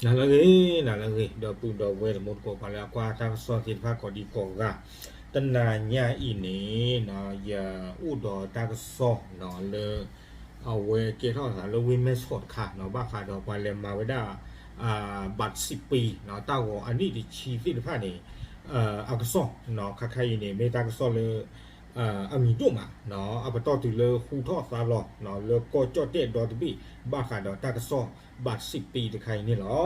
Nalagi dah pun dah well mut ko pala kwa ta so tin pha ko di ko ga tan na nya ini na ya u do ta so no le awe ke tho sa le wi me so kha no ba kha do pa le ma we daบัตร10ปีเนาะตาก็อันนี้ที่ชีสิพานี่อักษรเนาะคล้ายๆนี่ไม่ตากษรเลยอามีตัวมาเนาะเอาไปต่อถึงเลยฮูทอซาลอเนาะเลยก็จอดเด็ดดอตบีบ้าขาดตากษรบัตร10ปีที่ใครนี่หรอ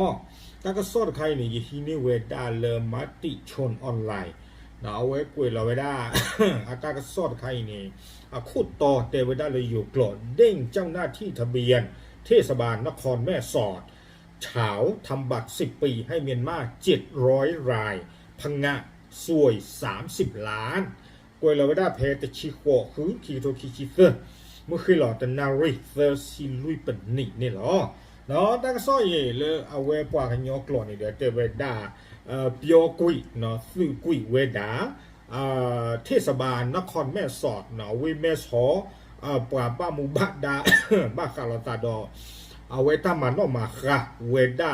ตากษรใครนี่ยี่ที่นี่เวดาเลมัติชนออนไลน์เนาะเอาไว้กวยเราไว้ได้ตากษรใครนี่ขุดต่อเตไว้ได้เลยอยู่กลอดเด้งเจ้าหน้าที่ทะเบียนเทศบาลนครแม่สอดเฉาทำบัตร10ปีให้เมียนมา700รายพังงะสวย30ล้านกวยเราไม่ได้เพตชิโกคือคีโตคิชิเซอร์เมื่อคืนหล่อแต่นาริเซอร์ซิลุยเป็นนี่นี่หรอเนาะตั้งซ้อยเลยเอาไว้ปว่ากันยอกหล่อนี่เดี๋ยวเจอเวดาเปียวกุยเนาะซื้อกุยเวดาเทศบาลนครแม่สอดเนาะวิแม่สอปว่าบ้ามูบาดาบ้าคาราตาดอเอาไว้ตามมันออกมาค่ะเวดา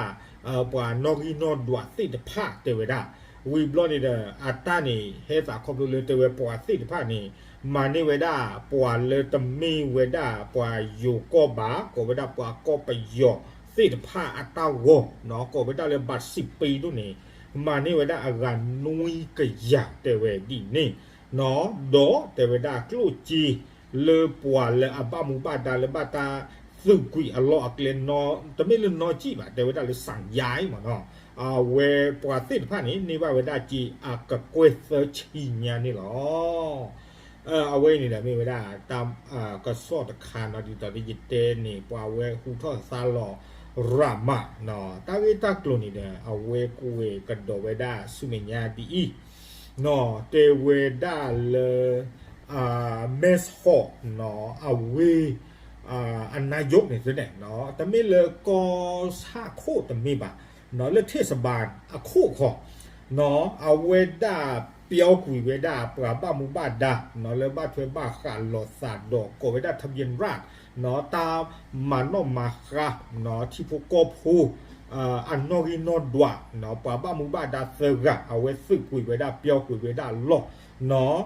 ปว่านอกินอดวติดผ้าเตเวดาวีบลอนี่เดออัตตานี่เฮสาคอมดูเลยเตเวปว่าติดผ้านี่มานี่เวดาปว่าเลยตมีเวดาปว่าอยู่ก็บาก็เวดาปว่าก็ไปยอติดผ้าอัตตาโวเนาะก็เวดาเลยบัตร10ปีดูนี่มานี่เวดาอาการนุยกะยาเตเวดีนี่เนาะโดเตเวดากลูจีle pua le aba mu ba da le ba ta su gui a lo ak le no ta me le no chi ba de we da le sang yai ma no we pua ti pha ni ni ba we da chi a ka kwe se chi nya ni lo a we ni da me we da tam ka so ta kha na di ta di te ni pua we hu tho sa lo rama no ta we ta klo ni da a we ku we ka do we da su me nya di i no te we da leเมสฮอเนาะเอาเวอันนายกเนี่ยจะเนี่ยเนาะแต่ไม่เลยก็ซาโคแต่ไม่บ่เนาะเลือกเทศบาลอะโคขอเนาะเอาเวดาเปียวกุยเวดาปราบ้ามุบ้าดาเนาะเลยบ้าเพื่อบ้าขาหลอดสาดดอกก็เวดาทะเบียนราษเนาะตามมันนอมาค่ะเนาะที่พวกกพูอันนอรินอดวะเนาะปราบ้ามุบ้าดาเซระเอาไว้ซึกกุยเวดาเปียวกุยเวดาหลอเนาะ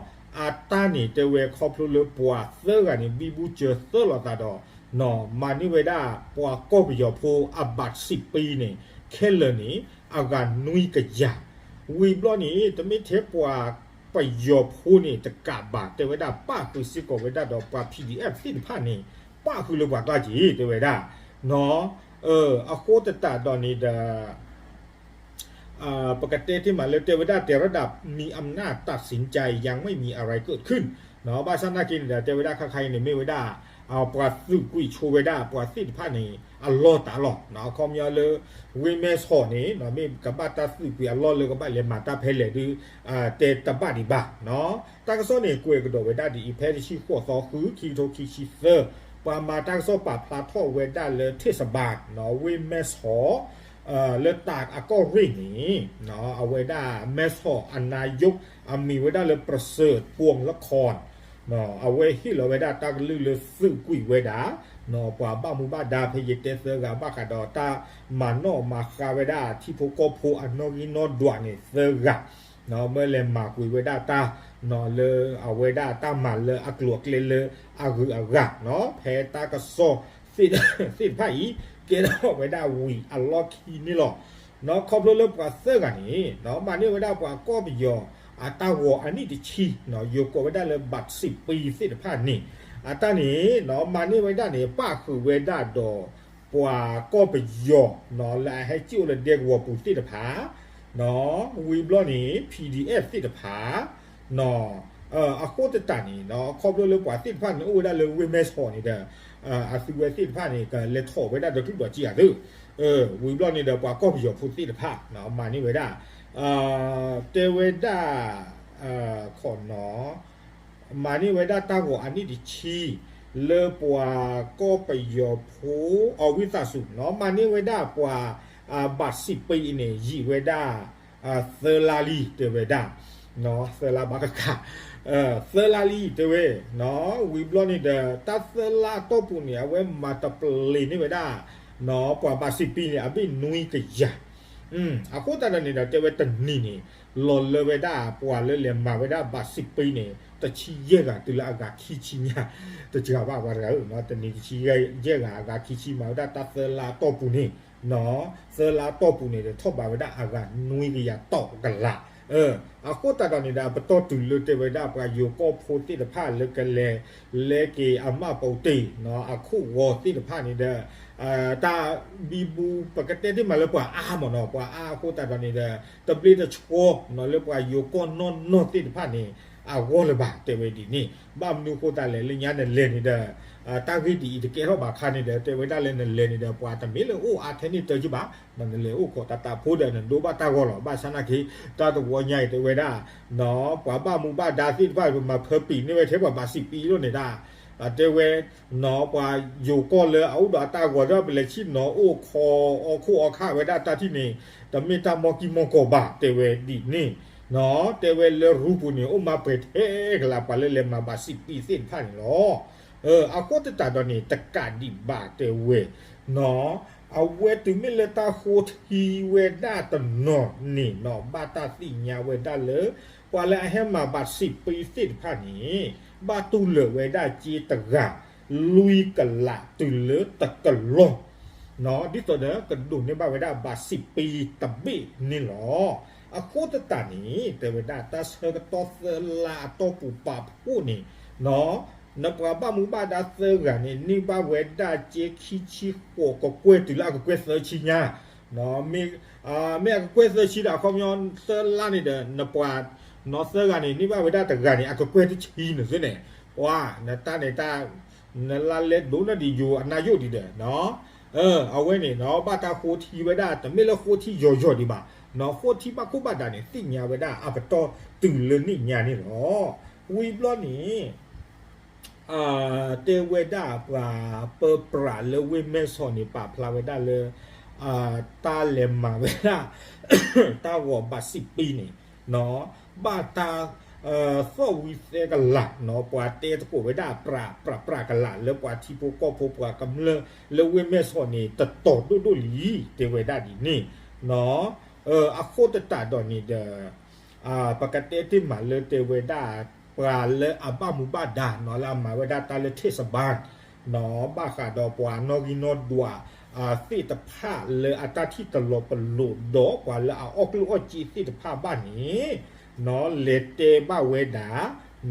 อาตานี่เตเวคอพลูเลปัวเซอร์กันนี่บีบูเจอเซอร์ลอตาดอนอมานิเวดาปัวก็ไปยอพูอับบัต10ปีนี่เคลนี่อาการนุยกะยาวีบลอนี่จะไม่เทปัวไปยอพูนี่จะกาบาเตเวดาป้าคือซิโกเวดาดอปัว PDF สิ้นผ้านี่ป้าคือเลวัตาจีเตเวดาเนาะอะโคตตาดอนี่ดาปกติที่มาเลเทวดาแต่ระดับมีอำนาจตัดสินใจยังไม่มีอะไรเกิดขึ้นเนาะบาซันนากินเทวดาใครเนี่ยไม่เวดาเอาปราศกุยชูเวดาปราศิษย์ผ้านี่อัลลอฮ์ตาลอเนาะคอมยาเลวิเมสโฮนี่เนาะมีกับบาตาสุกุยอัลลอฮ์เลยกับบาเลมาตาเพลดือเตตบาดิบาเนาะตากระโซนี่กุยกระโดดเวดาดีเพลชิขวซอคือคีโตคิชิเซอร์ปามาตากระโซปาพลาทอเวดาเลยเทศบาลเนาะวิเมสโฮเลือดตากก็ริ่งนี้เนาะเอาไว้ได้แมสฮออันนายกมีไว้ได้เลยประเสริฐพวงละครเนาะเอาไว้ที่เราไว้ได้ตากลือเลยซื้อกุยไว้ได้เนาะกว่าบ้ามูบ้าดาพยเตเซอร์กับบ้าขาดอตามาโนมาคาไว้ได้ที่พวกก็พูอันนกินนดวนี่เซอร์กับเนาะเมื่อเลยมากุยไว้ได้ตาเนาะเลยเอาไว้ได้ตามาเลยอักลวกเลยอากุอากาเนาะแพ้ตากระโซสิไพ่เกณฑ์ไว้ได้วีอัลลอฮ์คีนี่หรอเนาะครอบเริ่มกว่าเสื้อกันนี่เนาะมาเนี่ยไว้ได้กว่าก็ไปยอตาวัวอันนี้ดิชีเนาะอยู่ก็ไว้ได้เลยบัตร10ปี10ผ่านนี่ตานี้เนาะมาเนี่ยไว้ได้เนี่ยป้าคือไว้ได้ดอกว่าก็ไปยอเนาะและให้จิ้วเลยเด็กวัวปูติดผาเนาะวีบล้อนี่ PDF ติดผาเนาะอะโคตรตานี่เนาะครอบเริ่มกว่า10ผ่านนี่โอ้ได้เลยเวเมสโฮนี่เด้ออาศิเวสิผ้านี่ก็เลทโถไว้ได้โดยทุกตัวจีอ่ะดื้อวิบลอนี่เดี๋ยวกว่าก็พิจารณาพุทธิผ้าเนาะมานี่ไว้ได้เตเวด้าขอเนาะมานี่ไว้ได้ตั้งหัวอันนี้ดิชีเลปัวก็ไปยอผู้เอาวิสาสุเนาะมานี่ไว้ได้กว่าบัตร10ปีเนี่ยยีไว้ได้เซลาลีเตเวด้าเนาะเซลาบากะเซลาลีเตเวเนาะวิบลอนี่เดตัสเซลาโตปุเนี่ยเวมาตาปลีนี่ไว้ได้ เนาะกว่าบาสิปีเนี่ยอบินุยก็ยาอากูตาเนี่ยเตเวตันนี่หล่นเลยเวด้าปวดเลยเลียมาเวด้าบาสิปีเนี่ยแต่ชี้เยอะกันตุลาอากาศขี้ชี้เนี่ยแต่จะว่าว่าแล้วเนาะแต่นี่ชี้เยอะกันอากาศขี้ชี้มาเวด้าตาเซลาโตปูนี่เนาะเซลาโตปูนี่เดี๋ยวทบมาเวด้าอากาศนุยก็ยาโตกันละอากูตาตอนนี้ดาปโตตุลเตเวดาปาโยก็โพติตผ้าเลือกเลกีอามาปติเนาะอาคูวอติตผ้านี่เด้อตาบีบูปกติที่มาเลยปว่าหมอเนาะปว่ากูตาตอนนี้เด้อตบลีตะชัวเนาะเลยปว่าโยก็นอนติตผ้านี่วอเลยบาเตเวดีนี่บ้ามนูกูตาเลยลิญญาเนี่ยเลนี่เด้อตาวิดีตะเกเราบาคานี่เด้อเตเวดาเลยเนี่ยเลนี่เด้อปว่าตะมีเลยอาเทนี่เตจิบามันเลยก็ตาพูดเด้อดูบาตาก็หรอบาสนาคีตาตัวใหญ่เตเวดาเนาะปว่าบ้ามูบ้าดาติว่ามาเพอปีนี่ไว้เทว่าบา10ปีแล้วเนี่ยดาเตเวเนาะปว่าอยู่ก็เลยเอาดาตาก็ได้ไปเลยชิเนาะคอคู่ข้าไว้ดาตาที่นี่แต่มีตามอกิมอกบาเตเวดีนี่เนาะเตเวเลรูปุนี่มาเปิดกลาปาเลมาบา10ปีเส้นพันเนาะอากูตาตอนนี้ตะกาดิบาเตเวเนาะเอาเวตุมิเลตาโคทีเวดาตนอนี่เนาะบาตาสิญาเวดาเลยกว่าแล้วให้มาบา10ปีเส้นพันนี้บาตุเลเวดาจีตะกะลุยกะละตุเลตะกะลอเนาะดิตัวเด้อกระดุนในบาเวดาบา10ปีตะบินี่หรออากูตานี้แต่เวดาตาเซกตอเซลาโตปูปาผู้นี่เนาะนับว่าบ้ามูบ้าดาเซกันนี่บ้าเวดาเจคิชิโกก็กวยตุลาก็กวยเซชิญาเนาะมีก็กวยเซชิดาคอมยอนเซลานี่เด้อนับว่าเนาะเซกันนี่บ้าเวดาตะกันนี่ก็กวยที่ชีนี่ซิเนี่ยว่าเนตาเนลาเลดูนะดิอยู่อนายุดิเด้อเนาะเอาไว้นี่เนาะบ้าตาโคทีเวดาแต่ไม่ละโคที่ย่อๆดิบ่าเนาะโคที่บ้าคูบ้าดาเนี่ยสิญาเวดาปะตอตื่นเลยนี่ญานี่หรอวีบล้อนี่เตเวดาปลาเปปราเลเวเมซอนี่ปาพลาเวดาเลยตาเลมาเวดาตาวอบา10ปีนี่เนาะบาตาโซวิเซกันหลักเนาะปว่าเตตะโกเวดาปรากันหลักแล้วปว่าที่พวกก็พบว่ากำเลเวเมซอนี่ตะตอดดูลีเตเวดาดีนี่เนาะอะโคตตาดอนี่เดปกติที่มาเลเตเวดาปลาเลบ้ามูบ้าดาเนาะละมาเวดาตาเลเทศบาลเนาะบ้าขาดอปวานอกินอดัวสิตภาเลอัตาที่ตลบปลุดอกว่าเลออกลูกจีสิตภาบ้านนี้เนาะเลเตบ้าเวดา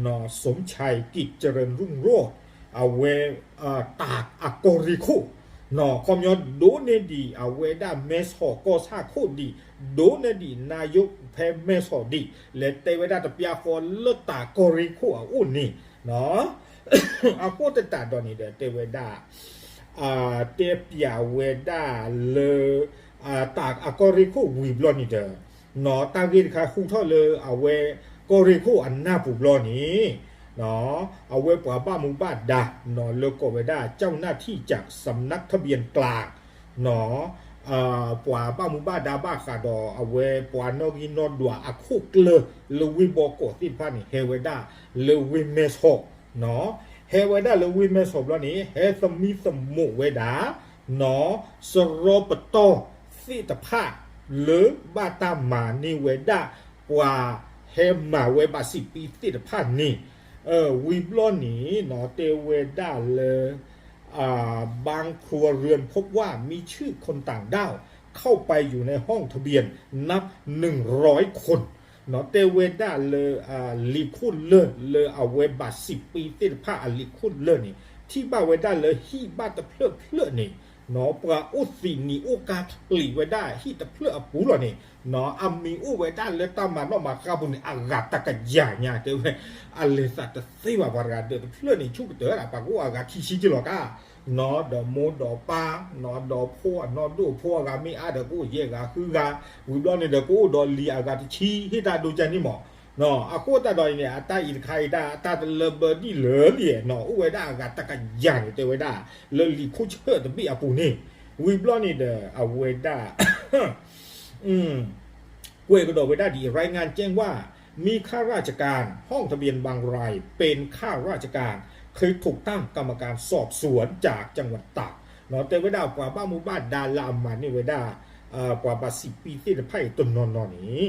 เนาะสมชัยกิจเจริญรุ่งโรจน์เวตากอกริคุเนาะคอมยอนโดเนดีเวดาเมสฮอก็ซาโคดีโดเนดีนายกเพเมสฮอดีเลเตเวดาตะเปียฟอเลตากอริคุอุ่นนี่เนาะอาโคตตาดอนี่เดเตเวดาเตเปียเวดาเลตากอกอริคุวีบลอนี่เดเนาะตาวินคาคุทอเลเวกอริคุอันนาปุบลอนี่เนาะเอาไว้ปว่าบ้ามูบ้าดาเนาะเลโกเวดาเจ้าหน้าที่จากสำนักทะเบียนกลางเนาะปว่าบ้ามูบ้าดาบ้าขาดอเอาไว้ปว่านอกินอดัวอะคุกเลวิโบโกติพันเฮเวดาเลวิเมโซเนาะเฮเวดาเลวิเมโซแล้วนี่เฮสมิสมุเวดาเนาะสโรปโตสิตภาหรือบาตามานิเวดาปว่าเฮมาเวบา10ปีสิตภานี่วิบลอนี้เนาะเตเวดาเลยบางครัวเรือนพบว่ามีชื่อคนต่างด้าวเข้าไปอยู่ในห้องทะเบียนนับ100คนเนาะเตเวดาเลยลิคุนเลยเอาเวบา10ปีติดผ้าลิคุนเลยนี่ที่บ้าเวดาเลยฮีบ้าตะเพลอนี่เนาะปลาอุสินีโอกาปลีไว้ได้ฮีตะเพลอปูหรอนี่เนาะมีอุไว้ได้เลยตามมานอกมาคาบุนอากาตะกะยาเนี่ยเตเวเลสัตสิวาบารกาเดตเพลอนี่ชุกเตอร์ปากูอากาคิชิจิโลกานอดอโมดอปานอดอพัวนอดูพัวกามีอาดกูเยกาคือกาวิบลอนี่เดกูดอลีอากาชีฮิตาดูจันนี่หมอเนาะอากูตาดอยเนี่ยตาอินไคดาตาเลเบอร์นี่เหลือเนี่ยเนาะอุเวดากาตะกะยานเตเวดาเลลีคุเชอตบิอาปูนี่วิบลอนี่เดอเวดาเวก็ดอเวดาดีรายงานแจ้งว่ามีข้าราชการห้องทะเบียนบางรายเป็นข้าราชการเคยถูกตั้งกรรมการสอบสวนจากจังหวัดตาก เนาะแต่เวลากว่าบ้ามูบ้านดาลามานี่เวลากว่าบา10 ปีที่ไพ่ต้นนอนนี้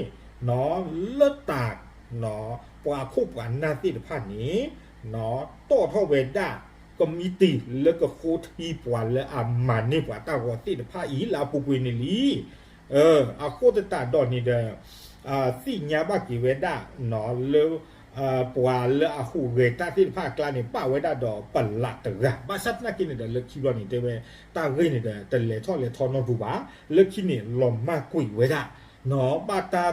เนาะเลิศตากเนาะกว่าคู่กันนาที่ผ่านนี้เนาะโตเท่าเวด้าก็มีตีแล้วก็โคตรที่ปวนแล้วมันนี่ปว่าตากว่าที่ผ้าอีลาปุกุยนี่ลีอาโคตรตาดอนนี่เด้อสิ่งยาบ้ากี่เวด้าเนาะแล้วปว่าแล้วอาหูเวต้าที่ผ้ากลางนี่ป้าเวด้าดอกปัลลัดตระบ้าสัตว์นักกินเนี่ยเลิกคิดว่านี่เด้อตาเรนี่เด้อแต่เลยทอดนอนดูบ้าเลิกคิดนี่ลมมากกุยเวด้าเนาะบ้าตา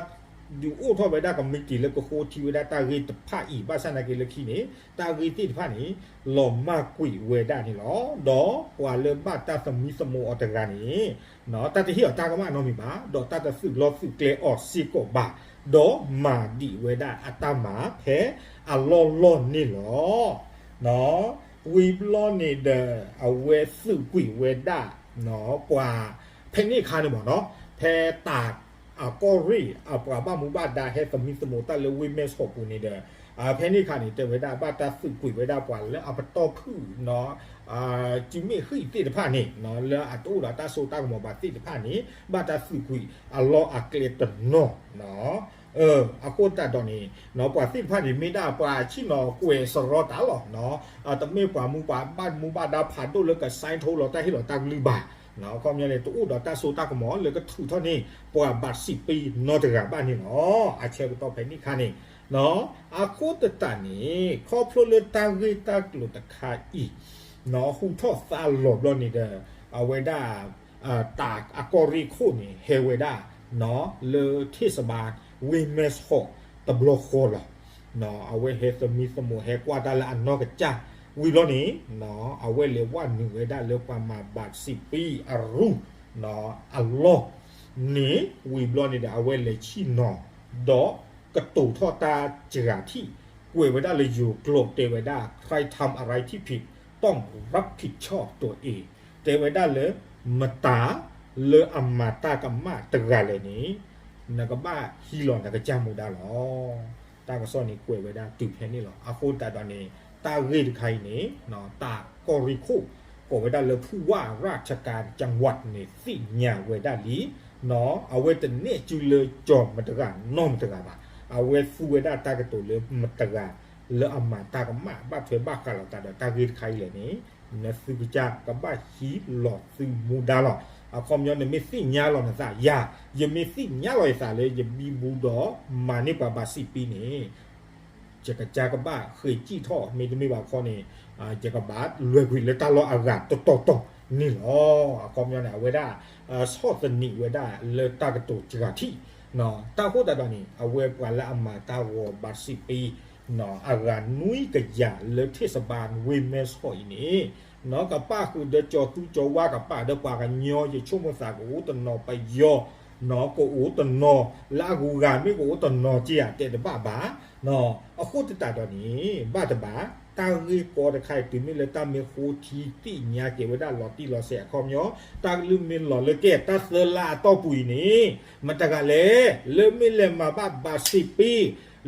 อยู่อู้ทอดไปได้กับมิกิแล้วก็โคทีไว้ได้ตาเรีตผ้าอีบ้าสนากิเลคีนี่ตาเรีติดผ้านี้หล่อมากกุยเวด้านี่หรอดอกว่าเริ่มบ้าตาสมิสโมอตระการนี้เนาะตาจะเหี่ยวตาก็มาน้องมีบ้าดอกตาจะสึกรอสึกเกลออกซีโกบ้าดอกมาดีเวด้าอัตมาแพ้อัลลอฮ์นี่หรอเนาะวีบลอนนี่เดอเอาเวสึกกุยเวด้าเนาะกว่าเพนนี่คานี่บอกเนาะแพ้ตากก็รีปราบ้ามูบ้าดาเฮสมิสโมตาเลวิเมสโฮปูนี่เดเพนนี่คานี่เตไว้ได้บ้าตาสึกกุยไว้ได้กว่าแล้วเอาไปต่อคือเนาะจิมมี่คือติดผ้านี่เนาะแล้วตู้ดาตาโซตากหมอบาติดผ้านี้บ้าตาสึกกุยอัลลอฮ์อักเลตันโนเนาะอาโคตาดอนนี่เนาะกว่าติดผ้านี่ไม่ได้กว่าชิเนาะกุยสรอตาหรอเนาะแต่ไม่กว่ามูบ้าดาผ่านตู้แล้วก็ไซน์โทรเราได้ให้เราตั้งลือบาเนาะความยังไงตู้ดอตาโซตากหมอเลยก็ถือเท่านี้ปว่าบาท10 ปีนอตระบ้านนี่เนาะอาเชลก็ต่อไปนี่ค่ะนี่เนาะอาโคตตานี่ครอบครัวเลยตาเรตากลุตะคาอีเนาะหุ่นทอดซาหลบแล้วนี่เด้อเอาไว้ได้ตากอากอริโคนี่เฮเวด้าเนาะเลเทศบาลวิเมสโฮตบลโคล่ะเนาะเอาไว้เฮสมิสโมเฮกว่าดาละอันนอกกะจ้าวิโรนี้เนาะเอาไว้เรียกว่าหนึ่งไว้ได้เรียกว่ามาบาท10 ปีอารุเนาะอัลลอฮ์นี่วิโรนี้เอาไว้เลยชินอดอกระตูทอตาเจราที่กวยไว้ได้เลยอยู่โกรธเตไว้ได้ใครทำอะไรที่ผิดต้องรับผิดชอบตัวเองเตไว้ได้เลยมาตาเลออัมมาตากัมมาตระเลยนี้นักบ้าฮิลอนนักจามูดาหรอตาก็ซ่อนนี่กวยไว้ได้ติดแค่นี้หรออาโคตาตอนนี้ตาเรียใครนี่เนาะตากอริคูก็ไว้ได้เลยผู้ว่าราชการจังหวัดนี่สิ่งยาไว้ได้ลีเนาะเอาไว้แต่เนี่ยจุเลยจอมมาตระน้อมตระบาเอาไว้ฟูไว้ได้ตากระตุเลยมาตระเลออามาตากะมาบ้าเถบ้ากะเราตาเรียใครเลยนี่นะซื้อจากับ้าฮีหลอดซื้อมูดาหรอความย้อนเนี่ยไม่สิ่งยาหรอกนะจ๊ะยายังไม่สิ่งยาหรอกสาเลยยังมีบูดอมานี่กว่าบา10 ปีนี่จากบ้าเคยจี้ท่อไม่ว่าข้อนี้จากบ้ารวยคุยเลยตาล้ออากาศตอนี่หรอความย้อนเนี่ยเวด้าชอบสนิทเวด้าเลยตากระตุกจากที่เนาะตาโคตรตอนนี้เอาไว้กว่าละอามาตาวบา10 ปีเนาะอากาศนุ้ยกะยาเลยเทศบาลเวเมสหอยนี่เนาะกับป้าคือเดจอตู้จอว่ากับป้าเดกว่ากันย่อจะช่วงภาษากูตนอไปย่อเนาะกูตนอลากูการไม่กูตนอเจียเตะบ้าเนาะเอาโคตรตาตอนนี้บ้าแต่บ้าตาเรียกอดใครตื่นไม่เลยตาเมโคทีที่เนียเก็บไว้ได้หลอดที่หลอดเสียคอมย่อตาลืมเมนหลอดเลยเกตตาเซลาต่อปุ๋ยนี้มันตะกะเล่เริ่มไม่เล่มมาบ้า10 ปี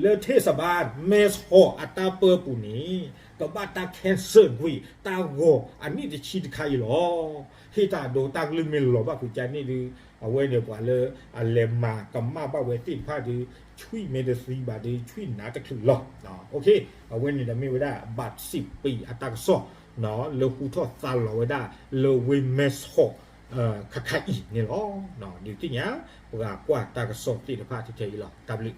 เลเทศบาลเมสโฮอัตาเปอร์ปูนี้ก็บ้าตาแคนเซิลคุยตาโกอันนี้จะชิดใครหรอที่ตาโดตาลืมเมนหรอบ้าคือใจนี่ดูเอาไว้เนี่ยกว่าเลยอันเลมมากับมาบ้าเวติผ้าดูช่วยเมดซีบาดูช่วยหนาตะคือหรอเนาะโอเคเอาไว้เนี่ยไม่ไว้ได้บัตร10 ปีอัตราสอบเนาะเลคูทอดซาลไว้ได้เลเวเมสโฮคาอีเนี่ยหรอเนาะเดี๋ยวที่เนี้ยกว่าตากระสอบที่ผ้าที่เทหรอตับลิ